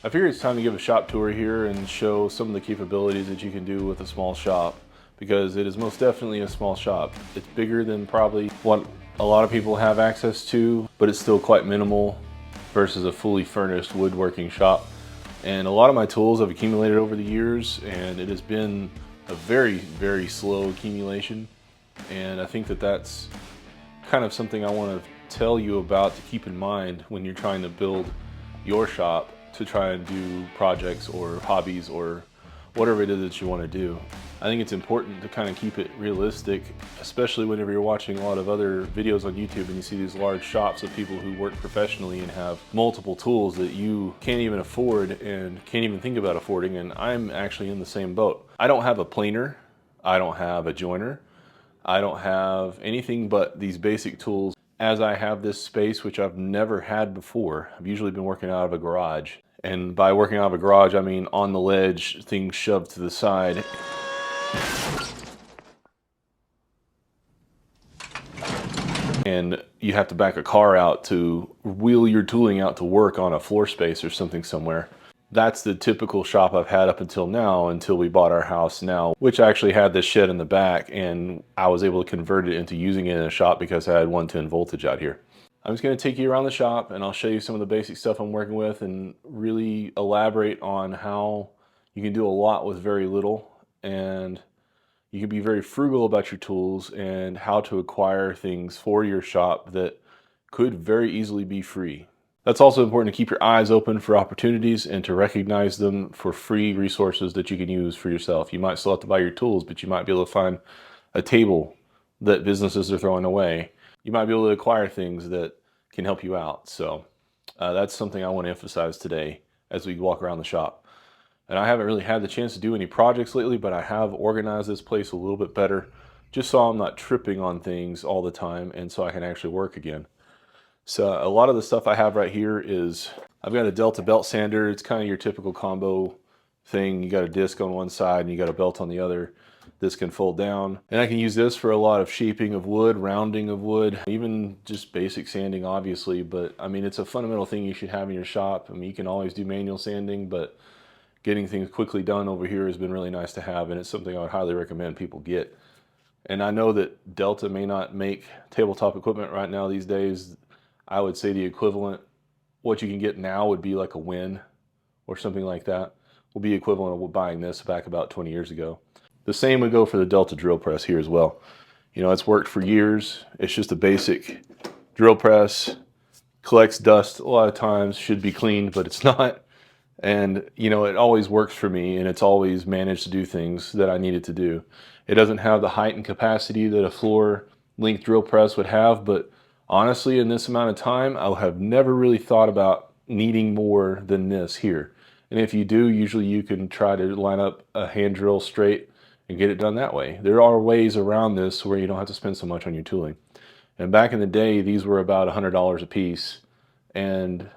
I figured it's time to give a shop tour here and show some of the capabilities that you can do with a small shop, because it is most definitely a small shop. It's bigger than probably what a lot of people have access to, but it's still quite minimal versus a fully furnished woodworking shop. And a lot of my tools have accumulated over the years, and it has been a very, very slow accumulation. And I think that that's kind of something I want to tell you about to keep in mind when you're trying to build your shop to try and do projects or hobbies or whatever it is that you want to do. I think it's important to kind of keep it realistic, especially whenever you're watching a lot of other videos on YouTube and you see these large shops of people who work professionally and have multiple tools that you can't even afford and can't even think about affording. And I'm actually in the same boat. I don't have a planer, I don't have a joiner, I don't have anything but these basic tools. As I have this space, which I've never had before, I've usually been working out of a garage. And by working out of a garage, I mean on the ledge, things shoved to the side. And you have to back a car out to wheel your tooling out to work on a floor space or something somewhere. That's the typical shop I've had up until now, until we bought our house now, which actually had this shed in the back, and I was able to convert it into using it in a shop because I had 110 voltage out here. I'm just going to take you around the shop and I'll show you some of the basic stuff I'm working with and really elaborate on how you can do a lot with very little, and you can be very frugal about your tools and how to acquire things for your shop that could very easily be free. That's also important to keep your eyes open for opportunities and to recognize them for free resources that you can use for yourself. You might still have to buy your tools, but you might be able to find a table that businesses are throwing away. You might be able to acquire things that can help you out. So that's something I want to emphasize today as we walk around the shop. And I haven't really had the chance to do any projects lately, but I have organized this place a little bit better, just so I'm not tripping on things all the time and so I can actually work again. So a lot of the stuff I have right here is, I've got a Delta belt sander. It's kind of your typical combo thing. You got a disc on one side and you got a belt on the other. This can fold down. And I can use this for a lot of shaping of wood, rounding of wood, even just basic sanding, obviously. But I mean, it's a fundamental thing you should have in your shop. I mean, you can always do manual sanding, but getting things quickly done over here has been really nice to have, and it's something I would highly recommend people get. And I know that Delta may not make tabletop equipment right now these days. I would say the equivalent, what you can get now would be like a Win or something like that, will be equivalent of buying this back about 20 years ago. The same would go for the Delta drill press here as well. You know, it's worked for years. It's just a basic drill press, collects dust a lot of times, should be cleaned, but it's not. And, you know, it always works for me, and it's always managed to do things that I needed to do. It doesn't have the height and capacity that a floor length drill press would have, but honestly, in this amount of time, I have never really thought about needing more than this here. And if you do, usually you can try to line up a hand drill straight and get it done that way. There are ways around this where you don't have to spend so much on your tooling. And back in the day, these were about $100 a piece. And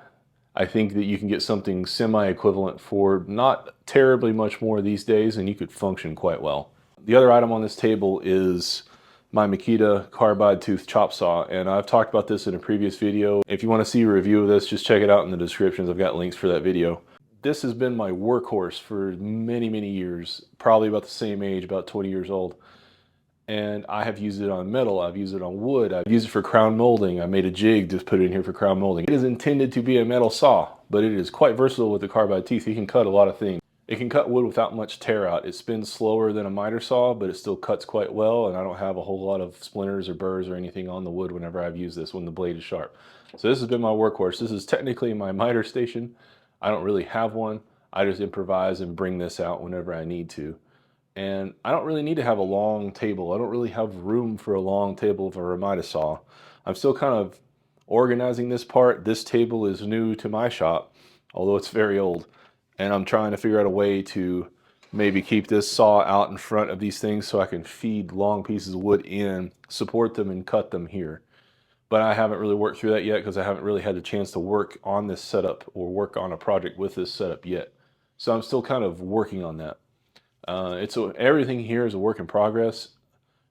I think that you can get something semi-equivalent for not terribly much more these days, and you could function quite well. The other item on this table is my Makita carbide tooth chop saw, and I've talked about this in a previous video. If you want to see a review of this, just check it out in the descriptions. I've got links for that video. This has been my workhorse for many, many years, probably about the same age, about 20 years old. And I have used it on metal, I've used it on wood, I've used it for crown molding. I made a jig to put it in here for crown molding. It is intended to be a metal saw, but it is quite versatile with the carbide teeth. You can cut a lot of things. It can cut wood without much tear out. It spins slower than a miter saw, but it still cuts quite well, and I don't have a whole lot of splinters or burrs or anything on the wood whenever I've used this when the blade is sharp. So this has been my workhorse. This is technically my miter station. I don't really have one. I just improvise and bring this out whenever I need to. And I don't really need to have a long table. I don't really have room for a long table for a miter saw. I'm still kind of organizing this part. This table is new to my shop, although it's very old. And I'm trying to figure out a way to maybe keep this saw out in front of these things so I can feed long pieces of wood in, support them, and cut them here. But I haven't really worked through that yet because I haven't really had the chance to work on this setup or work on a project with this setup yet. So I'm still kind of working on that. Everything here is a work in progress.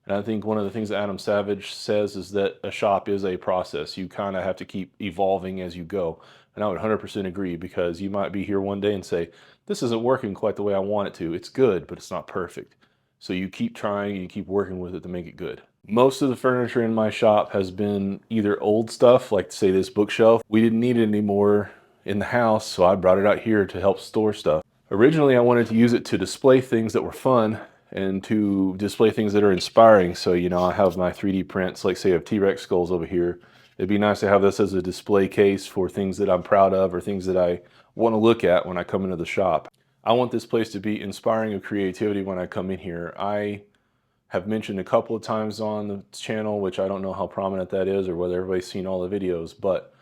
And I think one of the things that Adam Savage says is that a shop is a process. You kind of have to keep evolving as you go. And I would 100% agree, because you might be here one day and say, this isn't working quite the way I want it to. It's good, but it's not perfect. So you keep trying and you keep working with it to make it good. Most of the furniture in my shop has been either old stuff, like say this bookshelf. We didn't need it anymore in the house, so I brought it out here to help store stuff. Originally, I wanted to use it to display things that were fun and to display things that are inspiring. So, you know, I have my 3D prints, like say of T-Rex skulls over here. It'd be nice to have this as a display case for things that I'm proud of or things that I want to look at when I come into the shop. I want this place to be inspiring of creativity when I come in here. I have mentioned a couple of times on the channel, which I don't know how prominent that is or whether everybody's seen all the videos, but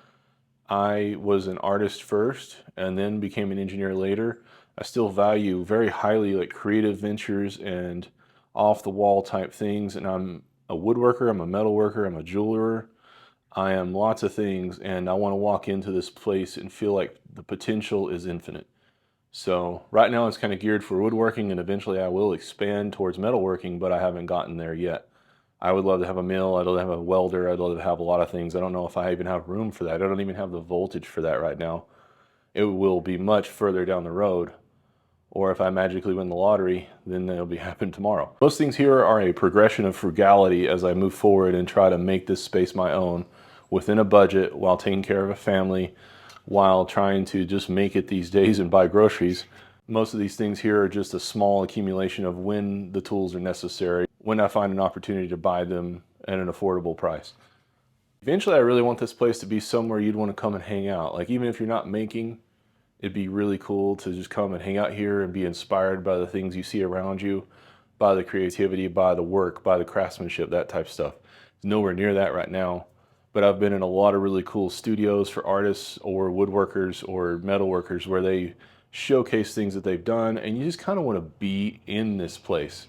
I was an artist first and then became an engineer later. I still value very highly like creative ventures and off the wall type things. And I'm a woodworker, I'm a metal worker, I'm a jeweler. I am lots of things, and I want to walk into this place and feel like the potential is infinite. So right now it's kind of geared for woodworking, and eventually I will expand towards metalworking, but I haven't gotten there yet. I would love to have a mill, I'd love to have a welder, I'd love to have a lot of things. I don't know if I even have room for that. I don't even have the voltage for that right now. It will be much further down the road. Or if I magically win the lottery, then it'll be happening tomorrow. Most things here are a progression of frugality as I move forward and try to make this space my own within a budget while taking care of a family, while trying to just make it these days and buy groceries. Most of these things here are just a small accumulation of when the tools are necessary, when I find an opportunity to buy them at an affordable price. Eventually, I really want this place to be somewhere you'd want to come and hang out. Like, even if you're not making, it'd be really cool to just come and hang out here and be inspired by the things you see around you, by the creativity, by the work, by the craftsmanship, that type of stuff. It's nowhere near that right now. But I've been in a lot of really cool studios for artists or woodworkers or metalworkers where they showcase things that they've done, and you just kind of want to be in this place.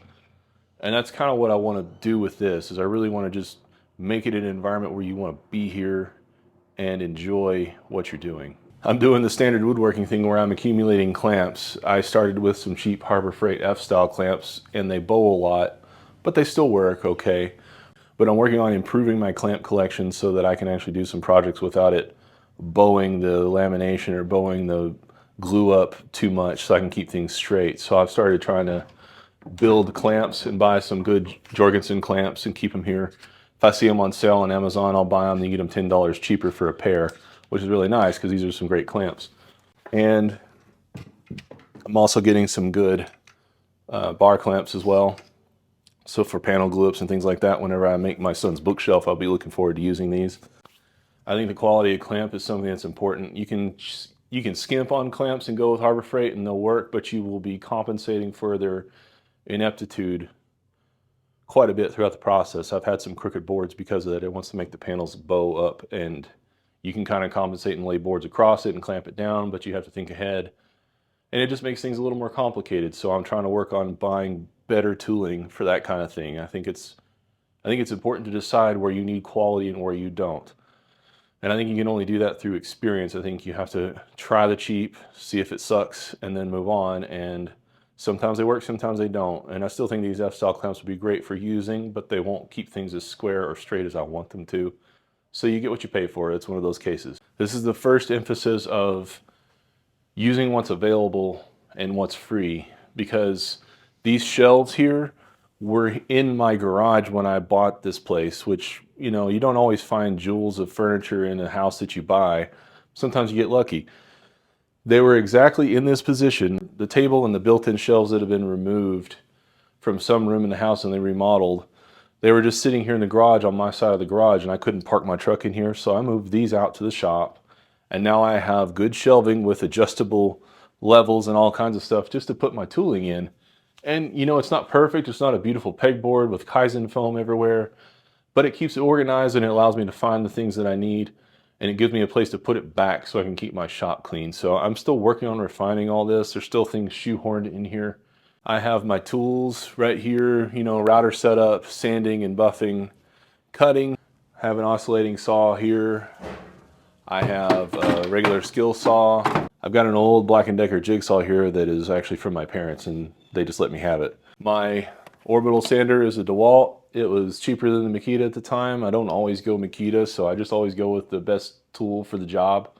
And that's kind of what I want to do with this, is I really want to just make it an environment where you want to be here and enjoy what you're doing. I'm doing the standard woodworking thing where I'm accumulating clamps. I started with some cheap Harbor Freight F-style clamps, and they bow a lot, but they still work okay. But I'm working on improving my clamp collection so that I can actually do some projects without it bowing the lamination or bowing the glue up too much, so I can keep things straight. So I've started trying to build clamps and buy some good Jorgensen clamps and keep them here. If I see them on sale on Amazon, I'll buy them and get them $10 cheaper for a pair, which is really nice because these are some great clamps. And I'm also getting some good bar clamps as well. So for panel glue ups and things like that, whenever I make my son's bookshelf, I'll be looking forward to using these. I think the quality of clamp is something that's important. You can skimp on clamps and go with Harbor Freight and they'll work, but you will be compensating for their ineptitude quite a bit throughout the process. I've had some crooked boards because of that. It wants to make the panels bow up, and you can kind of compensate and lay boards across it and clamp it down, but you have to think ahead. And it just makes things a little more complicated. So I'm trying to work on buying better tooling for that kind of thing. I think it's important to decide where you need quality and where you don't. And I think you can only do that through experience. I think you have to try the cheap, see if it sucks, and then move on. And sometimes they work, sometimes they don't. And I still think these F-style clamps would be great for using, but they won't keep things as square or straight as I want them to. So you get what you pay for. It's one of those cases. This is the first emphasis of using what's available and what's free, because these shelves here were in my garage when I bought this place, which, you know, you don't always find jewels of furniture in a house that you buy. Sometimes you get lucky. They were exactly in this position. The table and the built-in shelves that have been removed from some room in the house and they remodeled, they were just sitting here in the garage on my side of the garage, and I couldn't park my truck in here, so I moved these out to the shop. And now I have good shelving with adjustable levels and all kinds of stuff just to put my tooling in. And you know, it's not perfect. It's not a beautiful pegboard with Kaizen foam everywhere, but it keeps it organized and it allows me to find the things that I need. And it gives me a place to put it back so I can keep my shop clean. So I'm still working on refining all this. There's still things shoehorned in here. I have my tools right here, you know, router setup, sanding and buffing, cutting. I have an oscillating saw here. I have a regular skill saw. I've got an old Black & Decker jigsaw here that is actually from my parents, and they just let me have it. My Orbital sander is a DeWalt. It was cheaper than the Makita at the time. I don't always go Makita, so I just always go with the best tool for the job.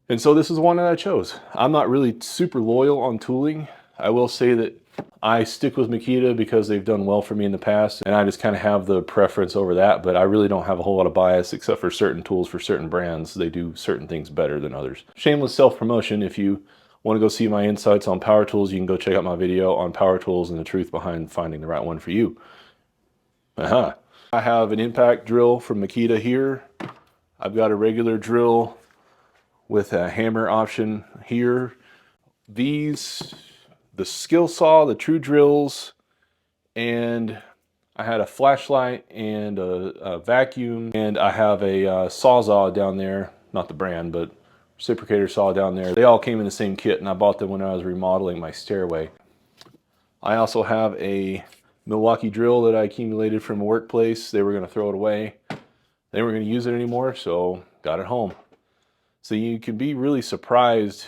And so this is one that I chose. I'm not really super loyal on tooling. I will say that I stick with Makita because they've done well for me in the past, and I just kind of have the preference over that, but I really don't have a whole lot of bias except for certain tools for certain brands. They do certain things better than others. Shameless self-promotion. If you want to go see my insights on power tools, you can go check out my video on power tools and the truth behind finding the right one for you. I have an impact drill from Makita here. I've got a regular drill with a hammer option here. These, the skill saw, the true drills, and I had a flashlight and a vacuum, and I have a Sawzall down there, not the brand, but reciprocator saw down there. They all came in the same kit, and I bought them when I was remodeling my stairway. I also have a Milwaukee drill that I accumulated from a workplace. They were going to throw it away. They weren't going to use it anymore, so got it home. So you can be really surprised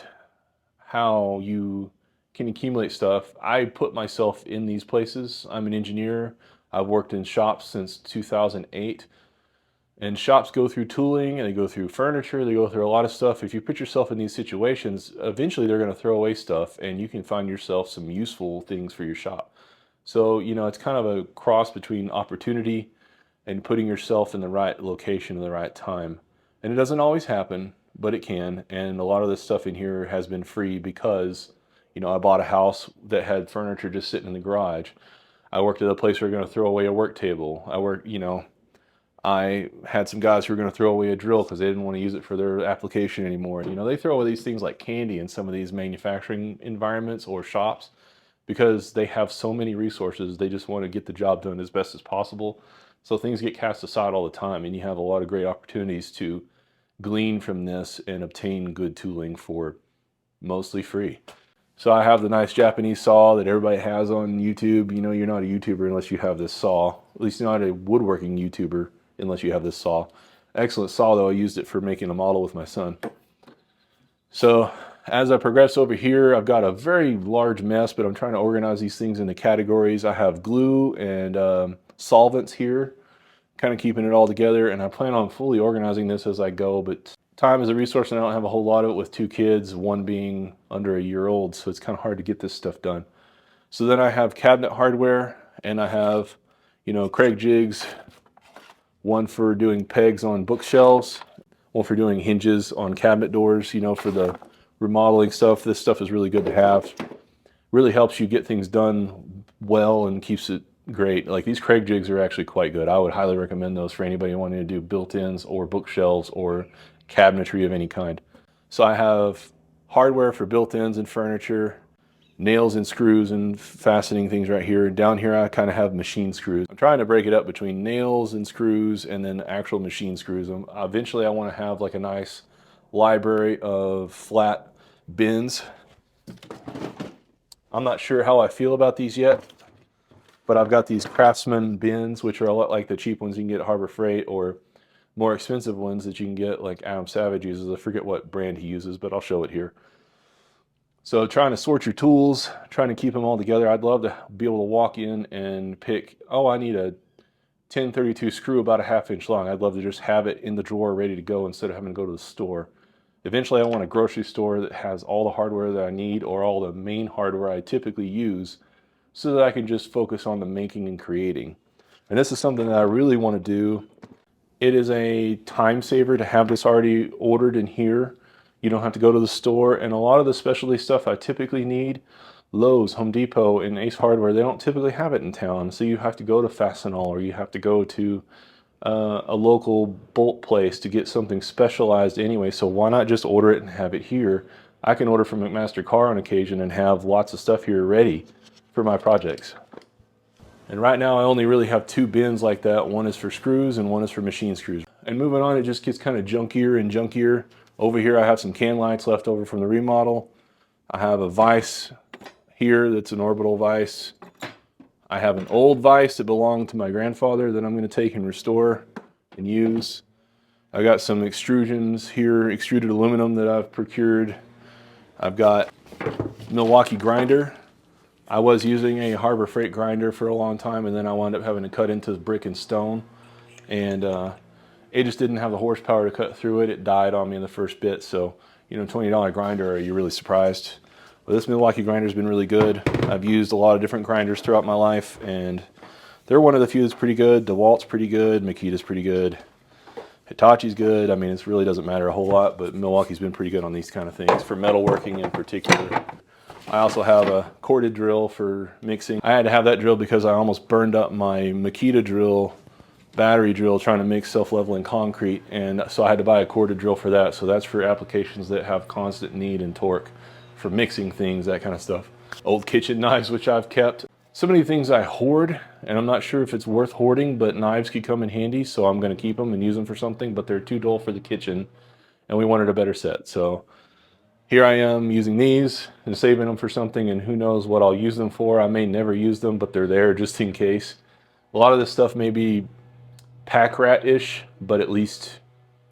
how you can accumulate stuff. I put myself in these places. I'm an engineer. I've worked in shops since 2008. And shops go through tooling, and they go through furniture, they go through a lot of stuff. If you put yourself in these situations, eventually they're going to throw away stuff, and you can find yourself some useful things for your shop. So, you know, it's kind of a cross between opportunity and putting yourself in the right location at the right time. And it doesn't always happen, but it can. And a lot of this stuff in here has been free because, you know, I bought a house that had furniture just sitting in the garage. I worked at a place where we were going to throw away a work table. I had some guys who were going to throw away a drill because they didn't want to use it for their application anymore. You know, they throw away these things like candy in some of these manufacturing environments or shops because they have so many resources. They just want to get the job done as best as possible. So things get cast aside all the time, and you have a lot of great opportunities to glean from this and obtain good tooling for mostly free. So I have the nice Japanese saw that everybody has on YouTube. You know, you're not a YouTuber unless you have this saw. At least you're not a woodworking YouTuber unless you have this saw. Excellent saw though. I used it for making a model with my son. So as I progress over here, I've got a very large mess, but I'm trying to organize these things into categories. I have glue and solvents here, kind of keeping it all together, and I plan on fully organizing this as I go, but time is a resource and I don't have a whole lot of it with 2 kids, one being under a year old, so it's kind of hard to get this stuff done. So then I have cabinet hardware, and I have, you know, Craig jigs, one for doing pegs on bookshelves, one for doing hinges on cabinet doors, you know, for the remodeling stuff. This stuff is really good to have. Really helps you get things done well and keeps it great. Like these Craig jigs are actually quite good. I would highly recommend those for anybody wanting to do built-ins or bookshelves or cabinetry of any kind. So I have hardware for built-ins and furniture, nails and screws and fastening things right here. Down here I kind of have machine screws. I'm trying to break it up between nails and screws and then actual machine screws. Eventually I want to have like a nice library of flat bins. I'm not sure how I feel about these yet, but I've got these Craftsman bins, which are a lot like the cheap ones you can get at Harbor Freight, or more expensive ones that you can get like Adam Savage uses. I forget what brand he uses, but I'll show it here. So trying to sort your tools, trying to keep them all together. I'd love to be able to walk in and pick, oh, I need a 1032 screw about a 1/2 inch long. I'd love to just have it in the drawer ready to go instead of having to go to the store. Eventually I want a grocery store that has all the hardware that I need, or all the main hardware I typically use, so that I can just focus on the making and creating. And this is something that I really want to do. It is a time saver to have this already ordered in here. You don't have to go to the store, and a lot of the specialty stuff I typically need, Lowe's, Home Depot, and Ace Hardware, they don't typically have it in town. So you have to go to Fastenal, or you have to go to a local bolt place to get something specialized anyway. So why not just order it and have it here? I can order from McMaster Car on occasion and have lots of stuff here ready for my projects. And right now I only really have 2 bins like that. One is for screws and one is for machine screws. And moving on, it just gets kind of junkier and junkier. Over here I have some can lights left over from the remodel. I have a vise here that's an orbital vise. I have an old vise that belonged to my grandfather that I'm going to take and restore and use. I got some extrusions here, extruded aluminum that I've procured. I've got Milwaukee grinder I was using a Harbor Freight grinder for a long time, and then I wound up having to cut into brick and stone, and it just didn't have the horsepower to cut through it. It died on me in the first bit. So, you know, $20 grinder, are you really surprised? Well, this Milwaukee grinder has been really good. I've used a lot of different grinders throughout my life, and they're one of the few that's pretty good. DeWalt's pretty good. Makita's pretty good. Hitachi's good. I mean, it really doesn't matter a whole lot, but Milwaukee's been pretty good on these kind of things, for metalworking in particular. I also have a corded drill for mixing. I had to have that drill because I almost burned up my Makita drill, battery drill, trying to mix self-leveling concrete, and so I had to buy a corded drill for that. So that's for applications that have constant need and torque for mixing things, that kind of stuff. Old kitchen knives, which I've kept. So many things I hoard, and I'm not sure if it's worth hoarding, but knives could come in handy, so I'm going to keep them and use them for something, but they're too dull for the kitchen, and we wanted a better set. So here I am using these and saving them for something, and who knows what I'll use them for. I may never use them, but they're there just in case. A lot of this stuff may be pack rat-ish, but at least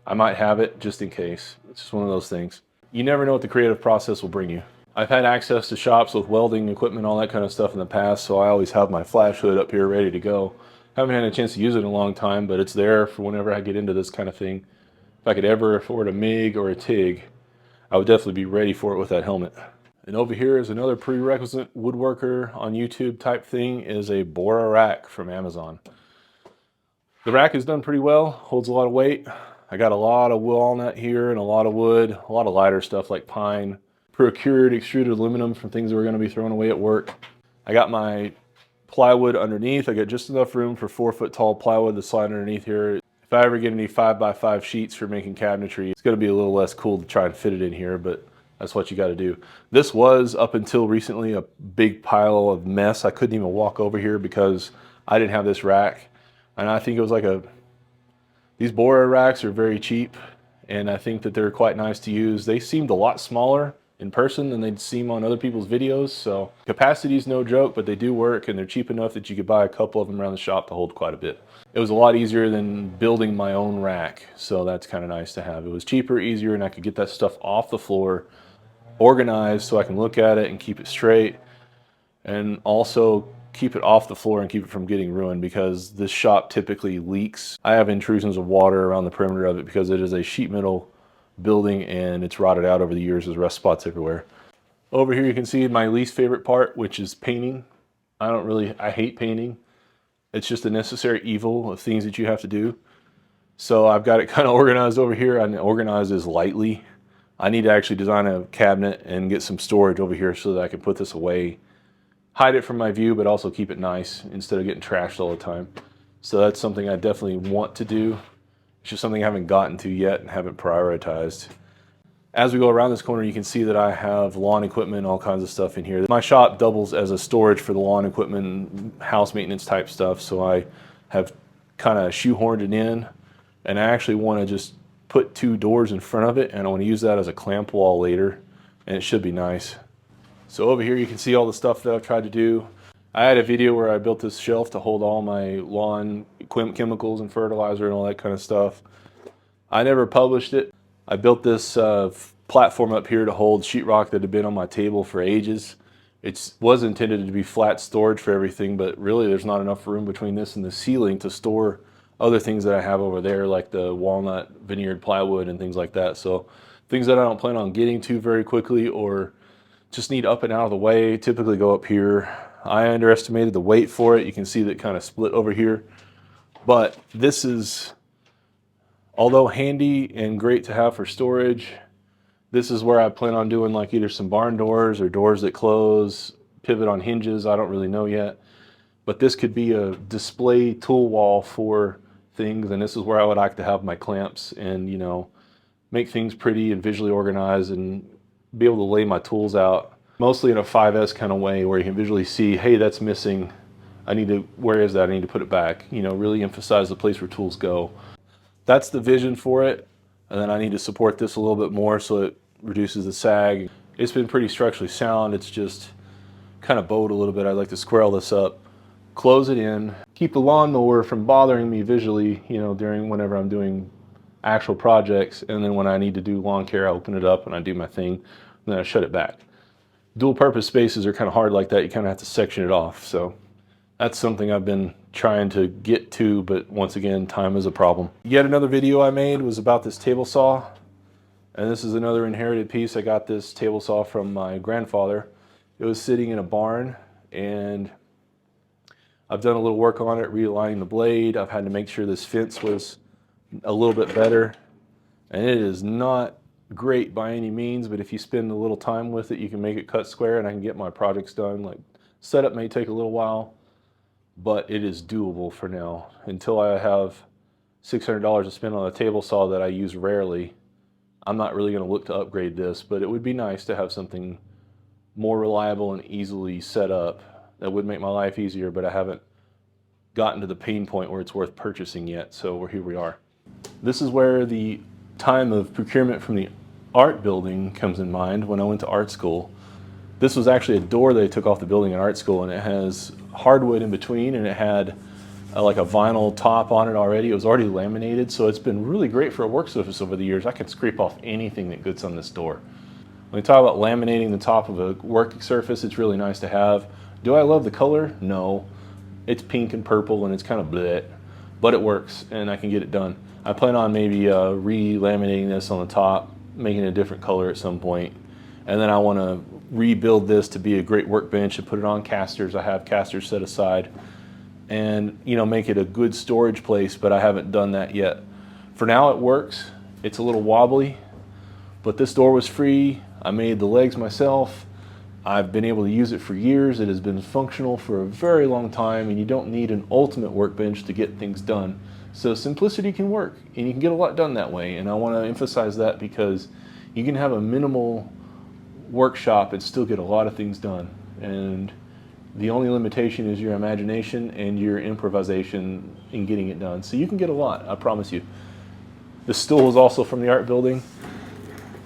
I might have it just in case. It's just one of those things. You never know what the creative process will bring you. I've had access to shops with welding equipment, all that kind of stuff in the past, so I always have my flash hood up here ready to go. Haven't had a chance to use it in a long time, but it's there for whenever I get into this kind of thing. If I could ever afford a MIG or a TIG, I would definitely be ready for it with that helmet. And over here is another prerequisite woodworker on YouTube type thing, is a Bora rack from Amazon. The rack is done pretty well, holds a lot of weight. I got a lot of walnut here and a lot of wood, a lot of lighter stuff like pine. Procured extruded aluminum from things that we're going to be throwing away at work. I got my plywood underneath. I got just enough room for 4-foot tall plywood to slide underneath here. If I ever get any 5x5 sheets for making cabinetry, it's going to be a little less cool to try and fit it in here, but that's what you got to do. This was, up until recently, a big pile of mess. I couldn't even walk over here because I didn't have this rack. And I think it was like these Bora racks are very cheap, and I think that they're quite nice to use. They seemed a lot smaller in person than they'd seem on other people's videos, so capacity is no joke, but they do work, and they're cheap enough that you could buy a couple of them around the shop to hold quite a bit. It was a lot easier than building my own rack, so that's kind of nice to have. It was cheaper, easier, and I could get that stuff off the floor, organized so I can look at it and keep it straight, and also keep it off the floor and keep it from getting ruined, because this shop typically leaks. I have intrusions of water around the perimeter of it because it is a sheet metal building and it's rotted out over the years. There's rust spots everywhere. Over here you can see my least favorite part, which is painting. I hate painting. It's just a necessary evil of things that you have to do. So I've got it kind of organized over here, and organized is lightly. I need to actually design a cabinet and get some storage over here so that I can put this away, hide it from my view, but also keep it nice instead of getting trashed all the time. So that's something I definitely want to do. It's just something I haven't gotten to yet and haven't prioritized. As we go around this corner, you can see that I have lawn equipment, all kinds of stuff in here. My shop doubles as a storage for the lawn equipment, house maintenance type stuff, so I have kind of shoehorned it in, and I actually want to just put 2 doors in front of it, and I want to use that as a clamp wall later, and it should be nice. So over here you can see all the stuff that I've tried to do. I had a video where I built this shelf to hold all my lawn chemicals and fertilizer and all that kind of stuff. I never published it. I built this platform up here to hold sheetrock that had been on my table for ages. It was intended to be flat storage for everything, but really there's not enough room between this and the ceiling to store other things that I have over there, like the walnut veneered plywood and things like that. So things that I don't plan on getting to very quickly or just need up and out of the way typically go up here. I underestimated the weight for it. You can see that kind of split over here. But this is, although handy and great to have for storage, this is where I plan on doing like either some barn doors or doors that close, pivot on hinges. I don't really know yet. But this could be a display tool wall for things, and this is where I would like to have my clamps and, you know, make things pretty and visually organized and be able to lay my tools out, mostly in a 5S kind of way where you can visually see, hey, that's missing. Where is that? I need to put it back. You know, really emphasize the place where tools go. That's the vision for it. And then I need to support this a little bit more so it reduces the sag. It's been pretty structurally sound. It's just kind of bowed a little bit. I'd like to square all this up, close it in, keep the lawnmower from bothering me visually, you know, whenever I'm doing actual projects. And then when I need to do lawn care, I open it up and I do my thing, and then I shut it back. dual purpose spaces are kind of hard like that. You kind of have to section it off. So that's something I've been trying to get to, but once again, time is a problem. Yet another video I made was about this table saw. And this is another inherited piece. I got this table saw from my grandfather. It was sitting in a barn, and I've done a little work on it, realigning the blade. I've had to make sure this fence was a little bit better. And it is not great by any means, but if you spend a little time with it, you can make it cut square and I can get my projects done. Like, setup may take a little while, but it is doable for now. Until I have $600 to spend on a table saw that I use rarely, I'm not really going to look to upgrade this, but it would be nice to have something more reliable and easily set up. That would make my life easier, but I haven't gotten to the pain point where it's worth purchasing yet, so here we are. This is where the time of procurement from the art building comes in mind. When I went to art school, this was actually a door they took off the building in art school, and it has hardwood in between, and it had like a vinyl top on it already. It was already laminated, so it's been really great for a work surface over the years. I can scrape off anything that gets on this door. When we talk about laminating the top of a working surface, it's really nice to have. Do I love the color? No. It's pink and purple and it's kind of bleh, but it works and I can get it done. I plan on maybe re-laminating this on the top, making it a different color at some point. And then I want to rebuild this to be a great workbench and put it on casters. I have casters set aside. And make it a good storage place, but I haven't done that yet. For now it works. It's a little wobbly, but this door was free. I made the legs myself. I've been able to use it for years. It has been functional for a very long time, and you don't need an ultimate workbench to get things done. So simplicity can work, and you can get a lot done that way, and I want to emphasize that because you can have a minimal workshop and still get a lot of things done. And the only limitation is your imagination and your improvisation in getting it done. So you can get a lot, I promise you. The stool is also from the art building.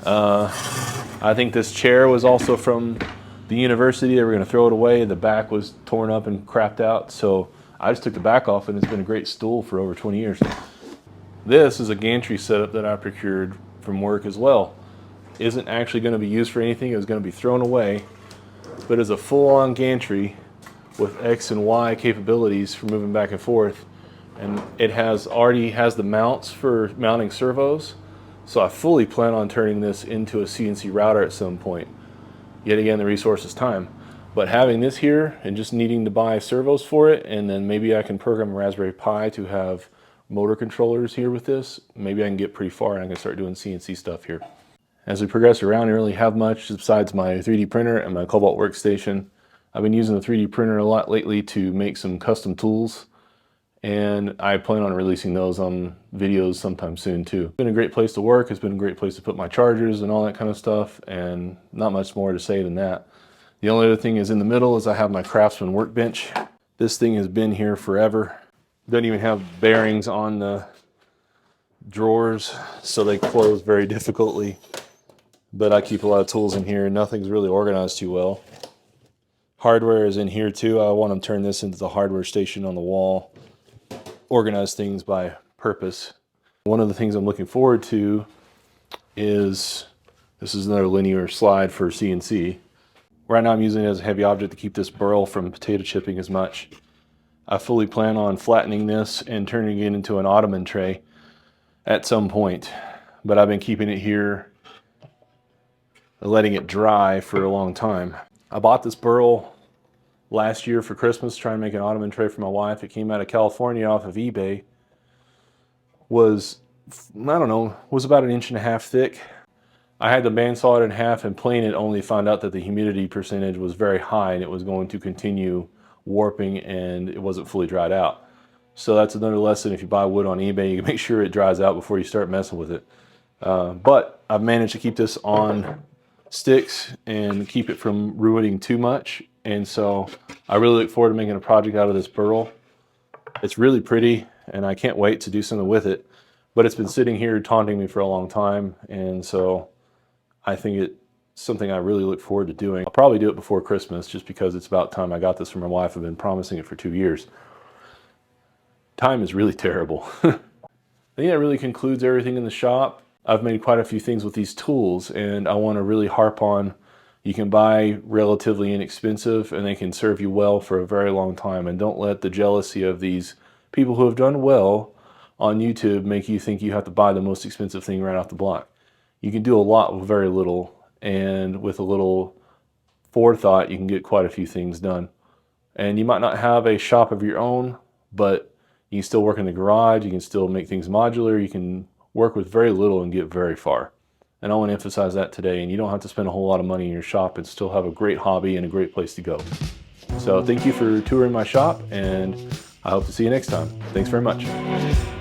I think this chair was also from the university. They were going to throw it away. The back was torn up and crapped out. So I just took the back off, and it's been a great stool for over 20 years. This is a gantry setup that I procured from work as well. Isn't actually going to be used for anything. It was going to be thrown away. But it's a full-on gantry with X and Y capabilities for moving back and forth, and it already has the mounts for mounting servos, so I fully plan on turning this into a CNC router at some point. Yet again, the resource is time, but having this here and just needing to buy servos for it, and then maybe I can program a Raspberry Pi to have motor controllers here with this, maybe I can get pretty far and I can start doing CNC stuff here. As we progress around, I don't really have much besides my 3D printer and my Cobalt workstation. I've been using the 3D printer a lot lately to make some custom tools, and I plan on releasing those on videos sometime soon too. It's been a great place to work. It's been a great place to put my chargers and all that kind of stuff, and not much more to say than that. The only other thing is in the middle is I have my Craftsman workbench. This thing has been here forever. Doesn't even have bearings on the drawers, so they close very difficultly. But I keep a lot of tools in here. Nothing's really organized too well. Hardware is in here too. I want to turn this into the hardware station on the wall. Organize things by purpose. One of the things I'm looking forward to is, this is another linear slide for CNC. Right now I'm using it as a heavy object to keep this burl from potato chipping as much. I fully plan on flattening this and turning it into an ottoman tray at some point. But I've been keeping it here, letting it dry for a long time. I bought this burl last year for Christmas, trying to make an ottoman tray for my wife. It came out of California off of eBay. Was, I don't know, was about 1.5 inches thick. I had the bandsaw it in half and plane it, only found out that the humidity percentage was very high and it was going to continue warping and it wasn't fully dried out. So that's another lesson. If you buy wood on eBay, you can make sure it dries out before you start messing with it. But I've managed to keep this on sticks and keep it from ruining too much, and so I really look forward to making a project out of this burl. It's really pretty and I can't wait to do something with it, but it's been sitting here taunting me for a long time, and so I think it's something I really look forward to doing. I'll probably do it before Christmas just because it's about time I got this from my wife. I've been promising it for 2 years. Time is really terrible. I think that really concludes everything in the shop. I've made quite a few things with these tools, and I want to really harp on You can buy relatively inexpensive and they can serve you well for a very long time. And don't let the jealousy of these people who have done well on YouTube make you think you have to buy the most expensive thing right off the block. You can do a lot with very little, and with a little forethought, you can get quite a few things done. And you might not have a shop of your own, but you can still work in the garage, you can still make things modular, you can work with very little and get very far. And I want to emphasize that today, and you don't have to spend a whole lot of money in your shop and still have a great hobby and a great place to go. So thank you for touring my shop, and I hope to see you next time. Thanks very much.